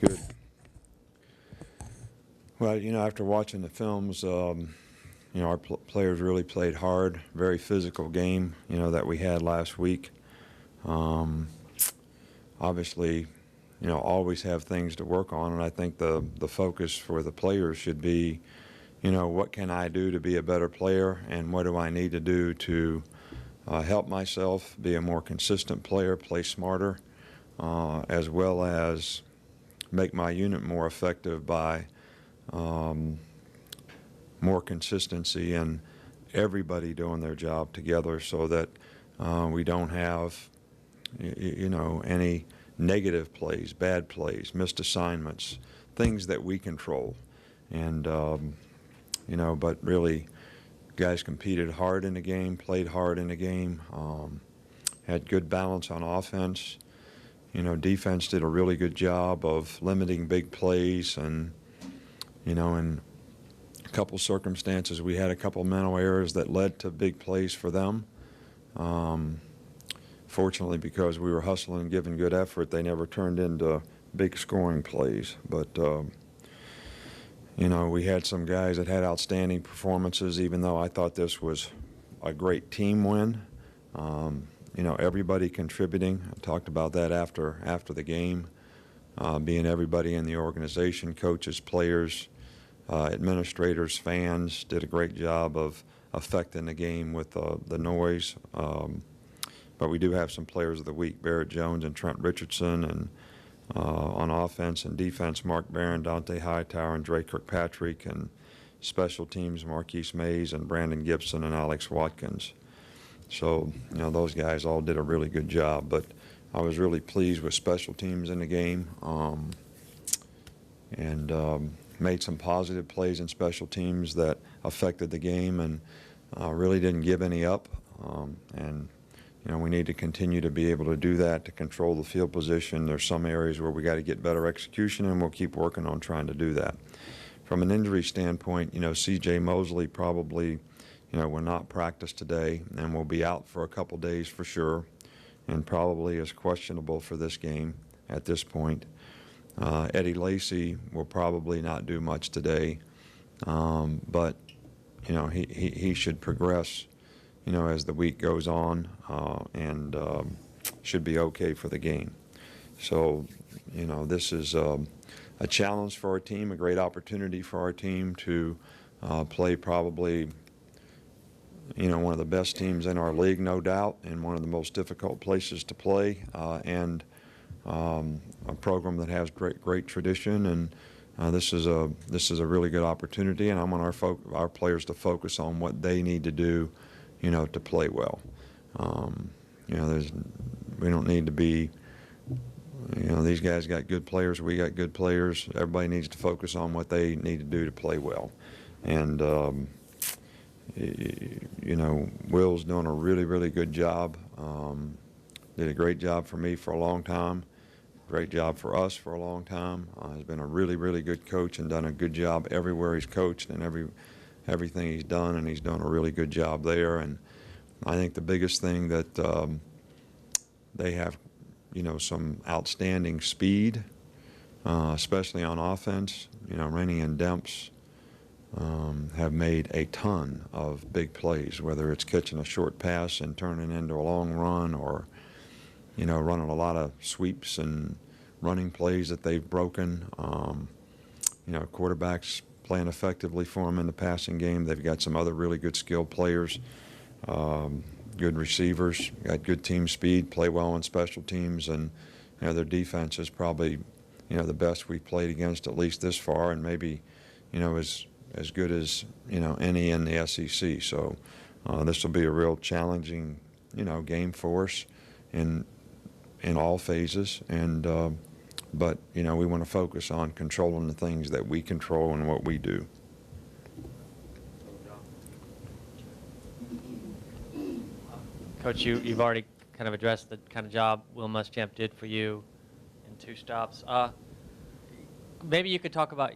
Good. Well, after watching the films, our players really played hard. Very physical game, that we had last week. Obviously, always have things to work on, and I think the focus for the players should be, what can I do to be a better player, and what do I need to do to help myself be a more consistent player, play smarter, as well as make my unit more effective by more consistency and everybody doing their job together, so that we don't have any negative plays, bad plays, missed assignments, things that we control. And but really, guys competed hard in the game, played hard in the game, had good balance on offense. Defense did a really good job of limiting big plays, and in a couple circumstances we had a couple mental errors that led to big plays for them. Fortunately, because we were hustling and giving good effort, they never turned into big scoring plays. But we had some guys that had outstanding performances, even though I thought this was a great team win. Everybody contributing. I talked about that after the game, being everybody in the organization, coaches, players, administrators, fans, did a great job of affecting the game with the noise. But we do have some players of the week, Barrett Jones and Trent Richardson, and on offense and defense, Mark Barron, Dante Hightower, and Dre Kirkpatrick, and special teams, Marquise Mays and Brandon Gibson and Alex Watkins. So, those guys all did a really good job. But I was really pleased with special teams in the game, and made some positive plays in special teams that affected the game, and really didn't give any up. And we need to continue to be able to do that, to control the field position. There's some areas where we got to get better execution, and we'll keep working on trying to do that. From an injury standpoint, C.J. Mosley probably, will not practice today and will be out for a couple days for sure, and probably is questionable for this game at this point. Eddie Lacy will probably not do much today, but he should progress as the week goes on, and should be okay for the game. So this is a challenge for our team, a great opportunity for our team to play probably one of the best teams in our league, no doubt, and one of the most difficult places to play, and a program that has great tradition. And this is a really good opportunity, and I want our players to focus on what they need to do, to play well. We don't need to be, these guys got good players, we got good players. Everybody needs to focus on what they need to do to play well. And Will's doing a really good job. Did a great job for me for a long time. Great job for us for a long time. He's been a really good coach and done a good job everywhere he's coached and everything he's done, and he's done a really good job there. And I think the biggest thing that they have, some outstanding speed, especially on offense. Rennie and Demps have made a ton of big plays, whether it's catching a short pass and turning into a long run, or running a lot of sweeps and running plays that they've broken. Quarterbacks playing effectively for them in the passing game. They've got some other really good skilled players, good receivers, got good team speed, play well on special teams, and their defense is probably the best we've played against, at least this far, and maybe as good as any in the SEC. So this will be a real challenging game for us in all phases, and but we want to focus on controlling the things that we control and what we do. Coach, you've already kind of addressed the kind of job Will Muschamp did for you in 2 stops. Maybe you could talk about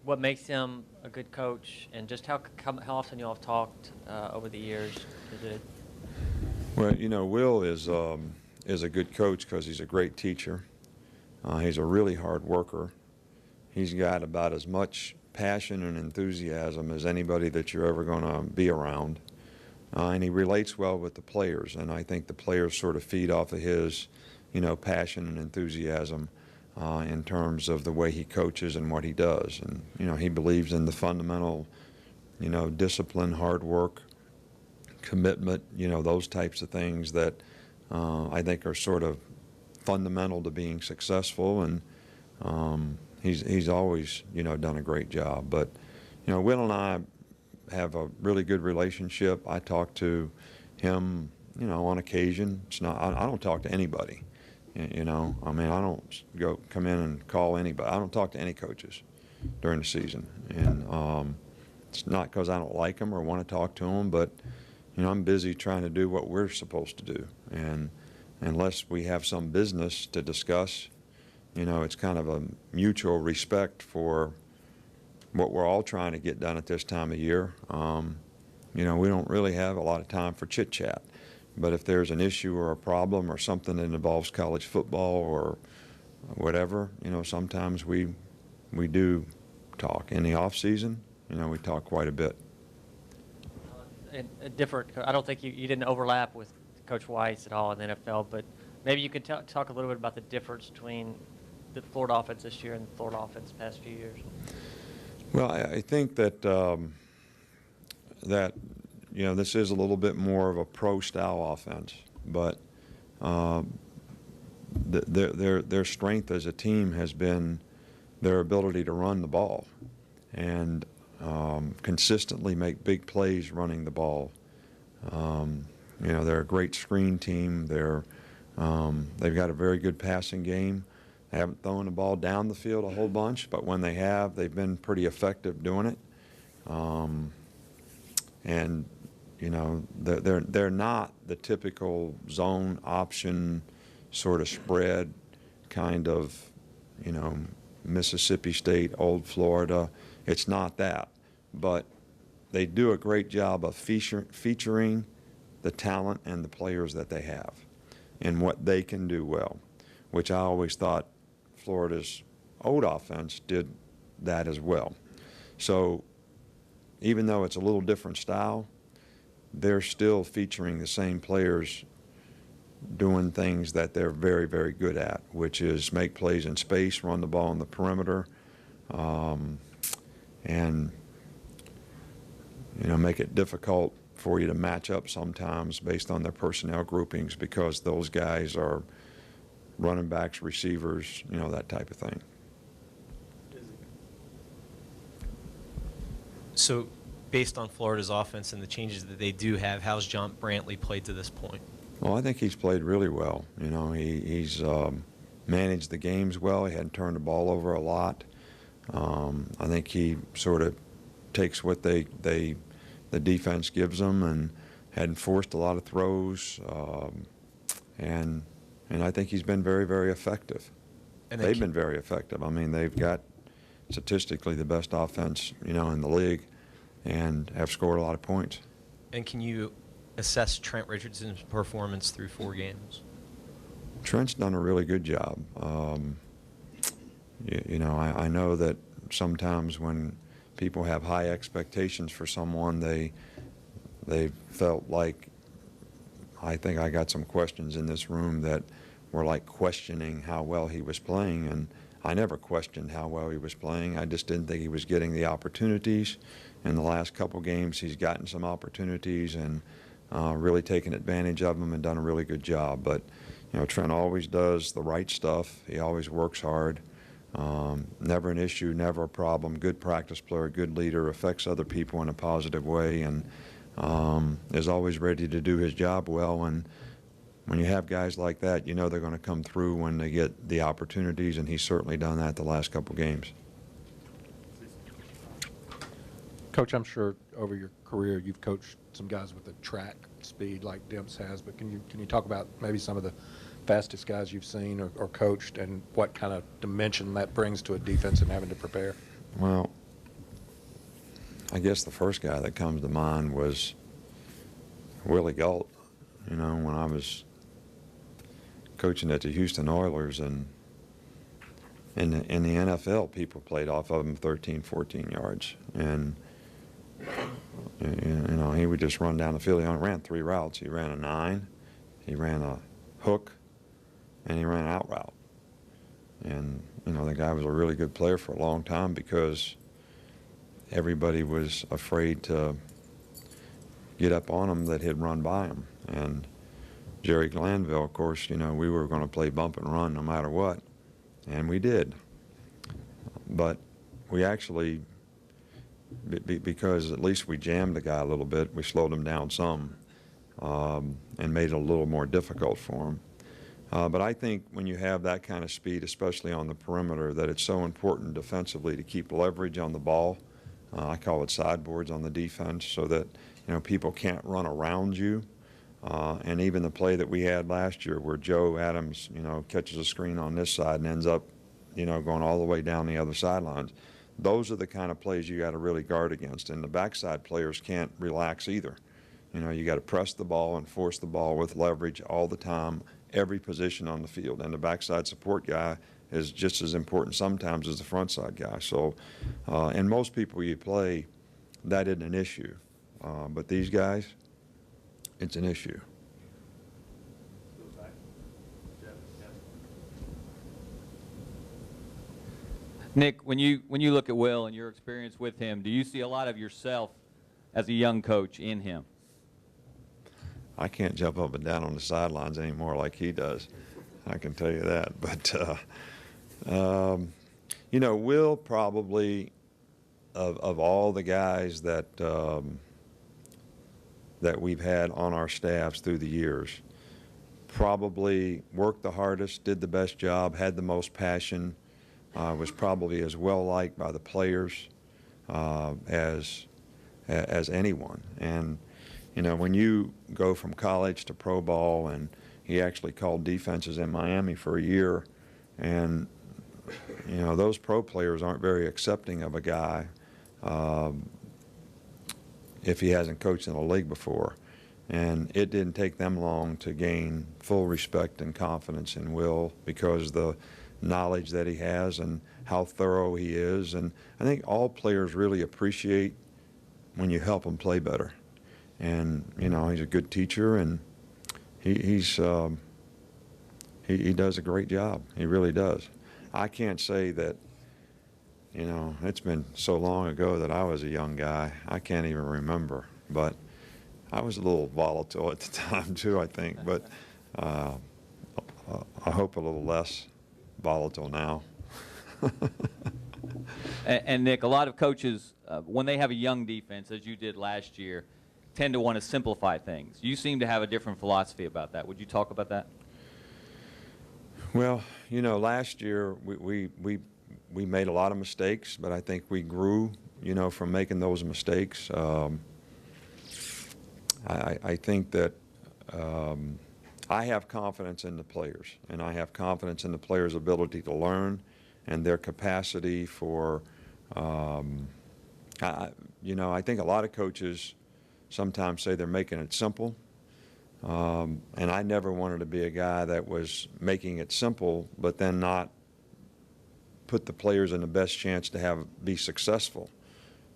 what makes him a good coach, and just how often you all have talked over the years. Well, Will is a good coach because he's a great teacher. He's a really hard worker. He's got about as much passion and enthusiasm as anybody that you're ever going to be around. And he relates well with the players, and I think the players sort of feed off of his, passion and enthusiasm in terms of the way he coaches and what he does. And, he believes in the fundamental, discipline, hard work, commitment, those types of things that I think are sort of fundamental to being successful. And he's always, done a great job. But, Will and I have a really good relationship. I talk to him, on occasion. It's not, I don't talk to anybody, I don't come in and call anybody. I don't talk to any coaches during the season. And it's not because I don't like them or want to talk to them, but, I'm busy trying to do what we're supposed to do. And unless we have some business to discuss, it's kind of a mutual respect for what we're all trying to get done at this time of year. We don't really have a lot of time for chit-chat. But if there's an issue or a problem or something that involves college football or whatever, sometimes we do talk. In the off season, we talk quite a bit. And I don't think you didn't overlap with Coach Weiss at all in the NFL, but maybe you could talk a little bit about the difference between the Florida offense this year and the Florida offense the past few years. Well, I think that this is a little bit more of a pro-style offense, but their strength as a team has been their ability to run the ball and consistently make big plays running the ball. They're a great screen team. They've got a very good passing game. They haven't thrown the ball down the field a whole bunch, but when they have, they've been pretty effective doing it. They're not the typical zone option sort of spread kind of, Mississippi State, old Florida. It's not that, but they do a great job of featuring the talent and the players that they have and what they can do well, which I always thought Florida's old offense did that as well. So even though it's a little different style, they're still featuring the same players doing things that they're very, very good at, which is make plays in space, run the ball on the perimeter, and make it difficult for you to match up sometimes based on their personnel groupings because those guys are running backs, receivers, that type of thing. So based on Florida's offense and the changes that they do have, how's John Brantley played to this point? Well, I think he's played really well. He's managed the games well. He hadn't turned the ball over a lot. I think he sort of takes what the defense gives him and hadn't forced a lot of throws. And I think he's been very, very effective. And they've been very effective. They've got statistically the best offense, in the league and have scored a lot of points. And can you assess Trent Richardson's performance through 4 games? Trent's done a really good job. I know that sometimes when people have high expectations for someone, they felt like, I think I got some questions in this room that were like questioning how well he was playing, and I never questioned how well he was playing. I just didn't think he was getting the opportunities. In the last couple games, he's gotten some opportunities and really taken advantage of them and done a really good job. But, Trent always does the right stuff. He always works hard. Never an issue, never a problem. Good practice player, good leader, affects other people in a positive way, and is always ready to do his job well. And when you have guys like that, they're going to come through when they get the opportunities, and he's certainly done that the last couple games. Coach, I'm sure over your career you've coached some guys with a track speed like Demps has, but can you talk about maybe some of the fastest guys you've seen or coached and what kind of dimension that brings to a defense and having to prepare? Well, I guess the first guy that comes to mind was Willie Galt, when I was coaching at the Houston Oilers, and in the NFL, people played off of him 13, 14 yards. And, you know, he would just run down the field. He only ran 3 routes. He ran a 9, he ran a hook, and he ran an out route. And, you know, the guy was a really good player for a long time because everybody was afraid to get up on him that he'd run by him. And Jerry Glanville, of course, you know, we were going to play bump and run no matter what, and we did. But we actually, because at least we jammed the guy a little bit, we slowed him down some, and made it a little more difficult for him. But I think when you have that kind of speed, especially on the perimeter, that it's so important defensively to keep leverage on the ball. I call it sideboards on the defense, so that, you know, people can't run around you. And even the play that we had last year where Joe Adams, you know, catches a screen on this side and ends up, you know, going all the way down the other sidelines. Those are the kind of plays you got to really guard against. And the backside players can't relax either. You know, you got to press the ball and force the ball with leverage all the time, every position on the field. And the backside support guy is just as important sometimes as the front side guy. So, and most people you play, that isn't an issue. But these guys, it's an issue. Nick, when you look at Will and your experience with him, do you see a lot of yourself as a young coach in him? I can't jump up and down on the sidelines anymore like he does. I can tell you that. But, you know, Will probably, of all the guys that that we've had on our staffs through the years, probably worked the hardest, did the best job, had the most passion, was probably as well liked by the players as anyone. And you know, when you go from college to pro ball, and he actually called defenses in Miami for a year, and you know, those pro players aren't very accepting of a guy if he hasn't coached in a league before. And it didn't take them long to gain full respect and confidence in Will because the knowledge that he has and how thorough he is. And I think all players really appreciate when you help them play better. And you know, he's a good teacher, and he does a great job. He really does. I can't say that, you know, it's been so long ago that I was a young guy, I can't even remember. But I was a little volatile at the time too, I think. But I hope a little less volatile now. And Nick, a lot of coaches, when they have a young defense, as you did last year, tend to want to simplify things. You seem to have a different philosophy about that. Would you talk about that? Well, you know, last year we made a lot of mistakes, but I think we grew, you know, from making those mistakes. I think that I have confidence in the players, and I have confidence in the players' ability to learn and their capacity for, you know, I think a lot of coaches sometimes say they're making it simple. And I never wanted to be a guy that was making it simple, but then not put the players in the best chance to be successful,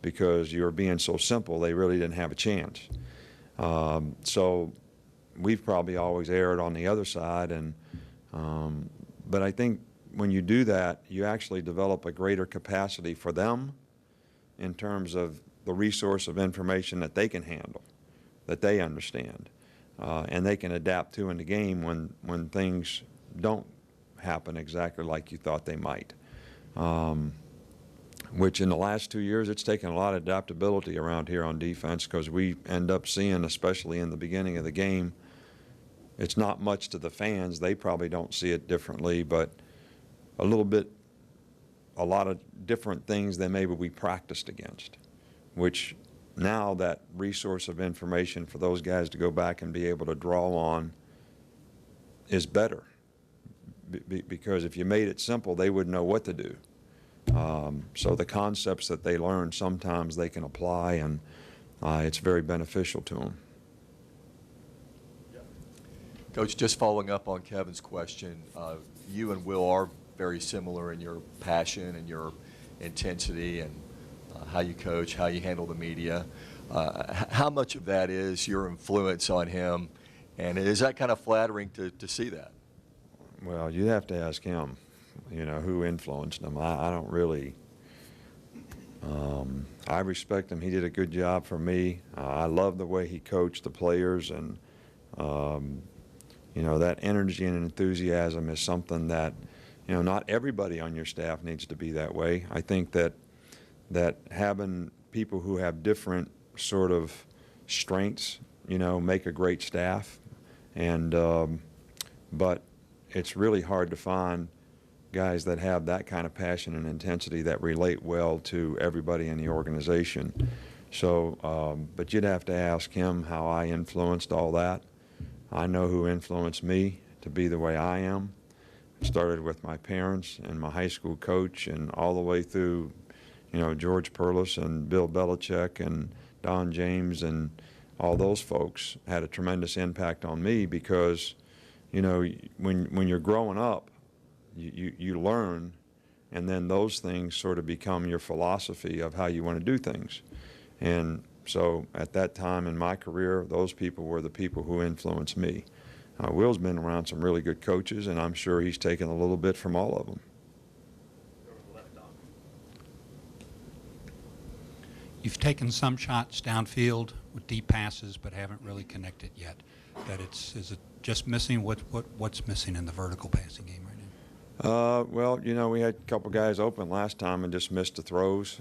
because you were being so simple, they really didn't have a chance. So we've probably always erred on the other side, and but I think when you do that, you actually develop a greater capacity for them in terms of the resource of information that they can handle, that they understand. And they can adapt to in the game when things don't happen exactly like you thought they might. Which in the last 2 years, it's taken a lot of adaptability around here on defense, because we end up seeing, especially in the beginning of the game, it's not much to the fans. They probably don't see it differently, but a lot of different things than maybe we practiced against, which now that resource of information for those guys to go back and be able to draw on is better, because if you made it simple, they wouldn't know what to do. So the concepts that they learn, sometimes they can apply, and it's very beneficial to them. Coach, just following up on Kevin's question, you and Will are very similar in your passion and your intensity and how you coach, how you handle the media. How much of that is your influence on him, and is that kind of flattering to see that? Well, you have to ask him, you know, who influenced him. I don't really. I respect him. He did a good job for me. I love the way he coached the players, and you know, that energy and enthusiasm is something that, you know, not everybody on your staff needs to be that way. I think that having people who have different sort of strengths, you know, make a great staff, and but it's really hard to find guys that have that kind of passion and intensity that relate well to everybody in the organization. So, but you'd have to ask him how I influenced all that. I know who influenced me to be the way I am. It started with my parents and my high school coach, and all the way through, you know, George Perlis and Bill Belichick and Don James, and all those folks had a tremendous impact on me because, you know, when you're growing up, you learn, and then those things sort of become your philosophy of how you want to do things. And so at that time in my career, those people were the people who influenced me. Will's been around some really good coaches, and I'm sure he's taken a little bit from all of them. You've taken some shots downfield with deep passes, but haven't really connected yet. Is it just missing? What's missing in the vertical passing game right now? Well, you know, we had a couple guys open last time and just missed the throws.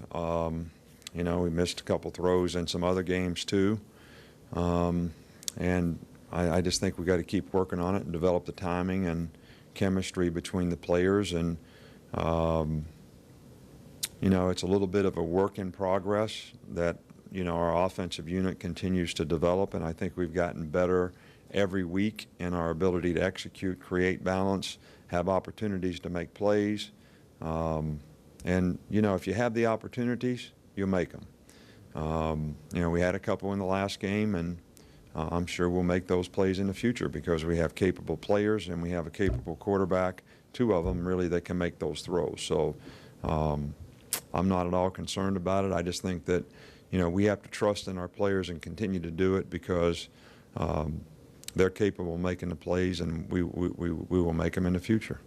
You know, we missed a couple throws in some other games too. And I just think we got to keep working on it and develop the timing and chemistry between the players. And, you know, it's a little bit of a work in progress that, you know, our offensive unit continues to develop, and I think we've gotten better every week in our ability to execute, create balance, have opportunities to make plays. And, you know, if you have the opportunities, you'll make them. You know, we had a couple in the last game, and I'm sure we'll make those plays in the future because we have capable players and we have a capable quarterback, two of them really, that can make those throws. So I'm not at all concerned about it. I just think that, you know, we have to trust in our players and continue to do it because they're capable of making the plays, and we will make them in the future.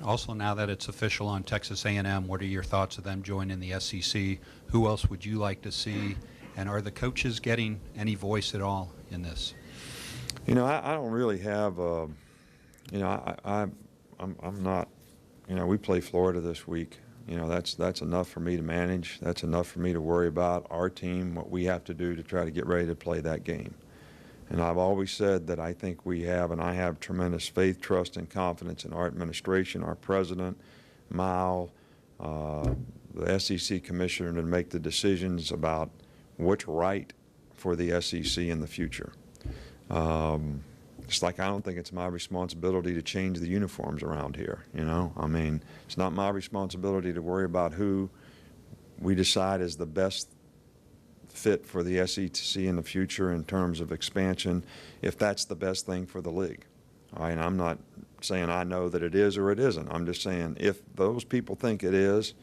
Also, now that it's official on Texas A&M, what are your thoughts of them joining the SEC? Who else would you like to see? And are the coaches getting any voice at all in this? You know, I don't really have, you know, I'm not, you know, we play Florida this week. You know, that's enough for me to manage. That's enough for me to worry about our team, what we have to do to try to get ready to play that game. And I've always said that I think we have, and I have tremendous faith, trust, and confidence in our administration, our president, Mal, the SEC commissioner, to make the decisions about what's right for the SEC in the future. It's like I don't think it's my responsibility to change the uniforms around here, you know? I mean, it's not my responsibility to worry about who we decide is the best fit for the SEC in the future in terms of expansion, if that's the best thing for the league. All right, and I'm not saying I know that it is or it isn't. I'm just saying if those people think it is,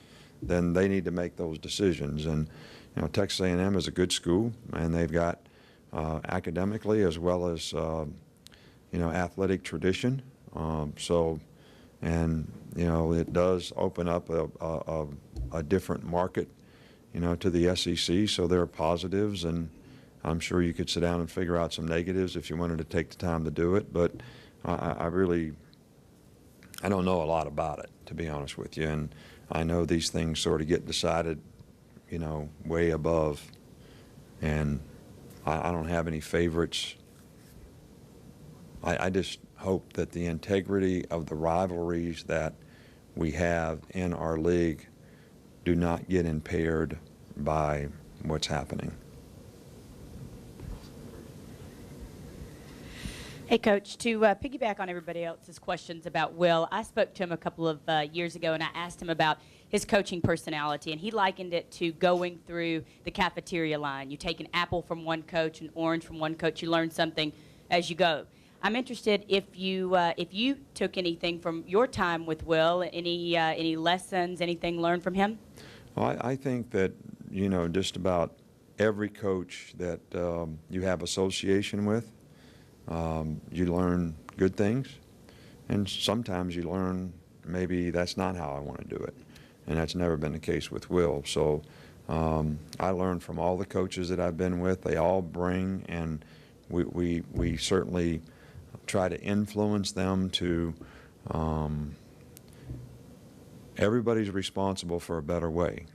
then they need to make those decisions. And, you know, Texas A&M is a good school, and they've got academically as well as, you know, athletic tradition. And, you know, it does open up a different market, you know, to the SEC, so there are positives, and I'm sure you could sit down and figure out some negatives if you wanted to take the time to do it, but I don't know a lot about it, to be honest with you, and I know these things sort of get decided, you know, way above, and I don't have any favorites. I just hope that the integrity of the rivalries that we have in our league do not get impaired by what's happening. Hey, Coach, to piggyback on everybody else's questions about Will, I spoke to him a couple of years ago, and I asked him about his coaching personality, and he likened it to going through the cafeteria line. You take an apple from one coach, an orange from one coach, you learn something as you go. I'm interested if you took anything from your time with Will, any lessons, anything learned from him? Well, I think that, you know, just about every coach that you have association with, you learn good things, and sometimes you learn maybe that's not how I want to do it, and that's never been the case with Will. So I learned from all the coaches that I've been with. They all bring, and we certainly try to influence them to everybody's responsible for a better way.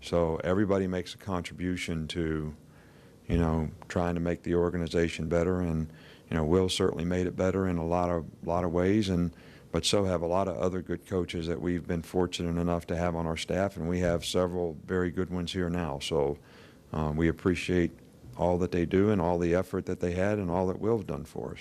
So everybody makes a contribution to, you know, trying to make the organization better, and you know, Will certainly made it better in a lot of ways, but so have a lot of other good coaches that we've been fortunate enough to have on our staff, and we have several very good ones here now. So we appreciate all that they do and all the effort that they had and all that Will's done for us.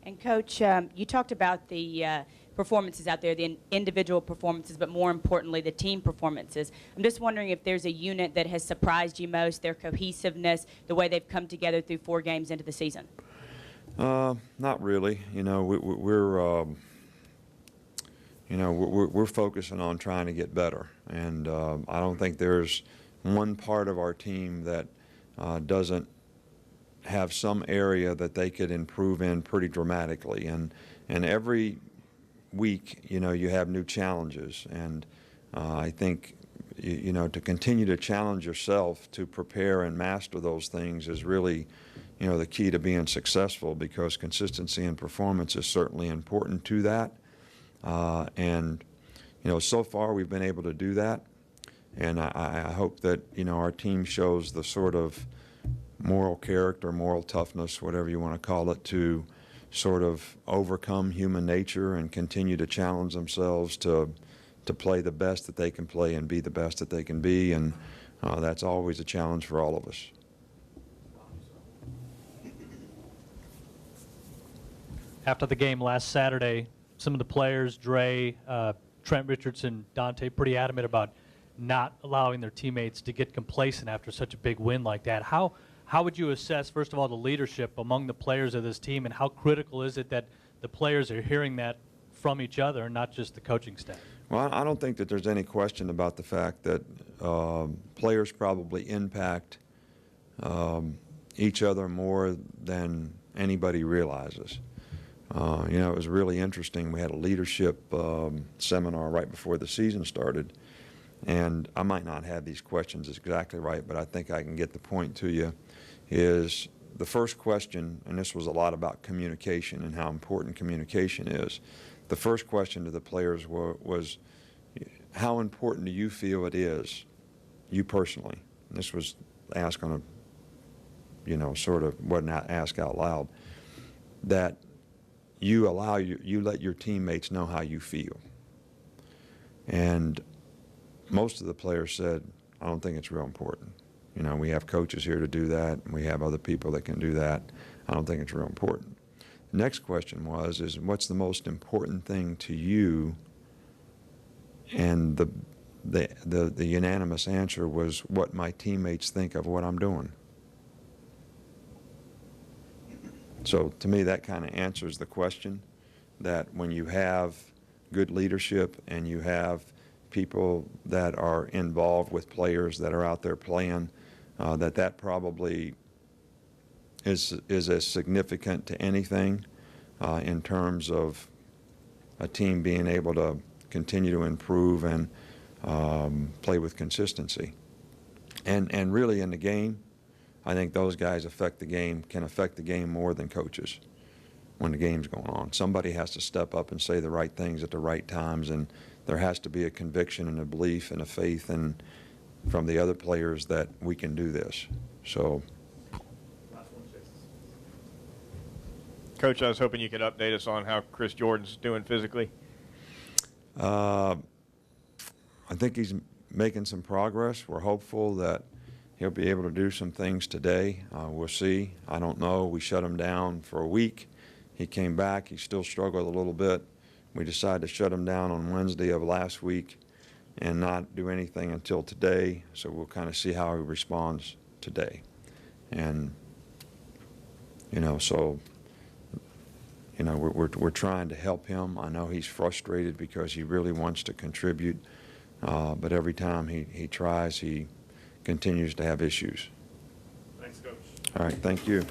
And Coach, you talked about the performances out there, the individual performances, but more importantly, the team performances. I'm just wondering if there's a unit that has surprised you most, their cohesiveness, the way they've come together through 4 games into the season. Not really. You know, we're focusing on trying to get better, and I don't think there's one part of our team that doesn't have some area that they could improve in pretty dramatically. And every week, you know, you have new challenges, and I think you know, to continue to challenge yourself to prepare and master those things is really, you know, the key to being successful, because consistency and performance is certainly important to that. And you know, so far we've been able to do that, and I hope that, you know, our team shows the sort of moral character, moral toughness, whatever you want to call it, to sort of overcome human nature and continue to challenge themselves to play the best that they can play and be the best that they can be, and that's always a challenge for all of us. After the game last Saturday, some of the players, Dre, Trent Richardson, Dante, pretty adamant about not allowing their teammates to get complacent after such a big win like that. How would you assess, first of all, the leadership among the players of this team, and how critical is it that the players are hearing that from each other and not just the coaching staff? Well, I don't think that there's any question about the fact that players probably impact each other more than anybody realizes. You know, it was really interesting. We had a leadership seminar right before the season started, and I might not have these questions exactly right, but I think I can get the point to you. Is the first question, and this was a lot about communication and how important communication is. The first question to the players was, how important do you feel it is, you personally? And this was asked on a, you know, sort of, wasn't asked out loud, that you let your teammates know how you feel. And most of the players said, I don't think it's real important. You know, we have coaches here to do that, and we have other people that can do that. I don't think it's real important. The next question is what's the most important thing to you? And the unanimous answer was what my teammates think of what I'm doing. So to me, that kind of answers the question, that when you have good leadership and you have people that are involved with players that are out there playing, that probably is as significant to anything in terms of a team being able to continue to improve and play with consistency. And really in the game, I think those guys can affect the game more than coaches when the game's going on. Somebody has to step up and say the right things at the right times, and there has to be a conviction and a belief and a faith from the other players that we can do this. So, Coach, I was hoping you could update us on how Chris Jordan's doing physically. I think he's making some progress. We're hopeful that he'll be able to do some things today. We'll see. I don't know. We shut him down for a week. He came back. He still struggled a little bit. We decided to shut him down on Wednesday of last week and not do anything until today. So we'll kind of see how he responds today. And, you know, so, you know, we're trying to help him. I know he's frustrated because he really wants to contribute, but every time he tries, he continues to have issues. Thanks, Coach. All right, thank you.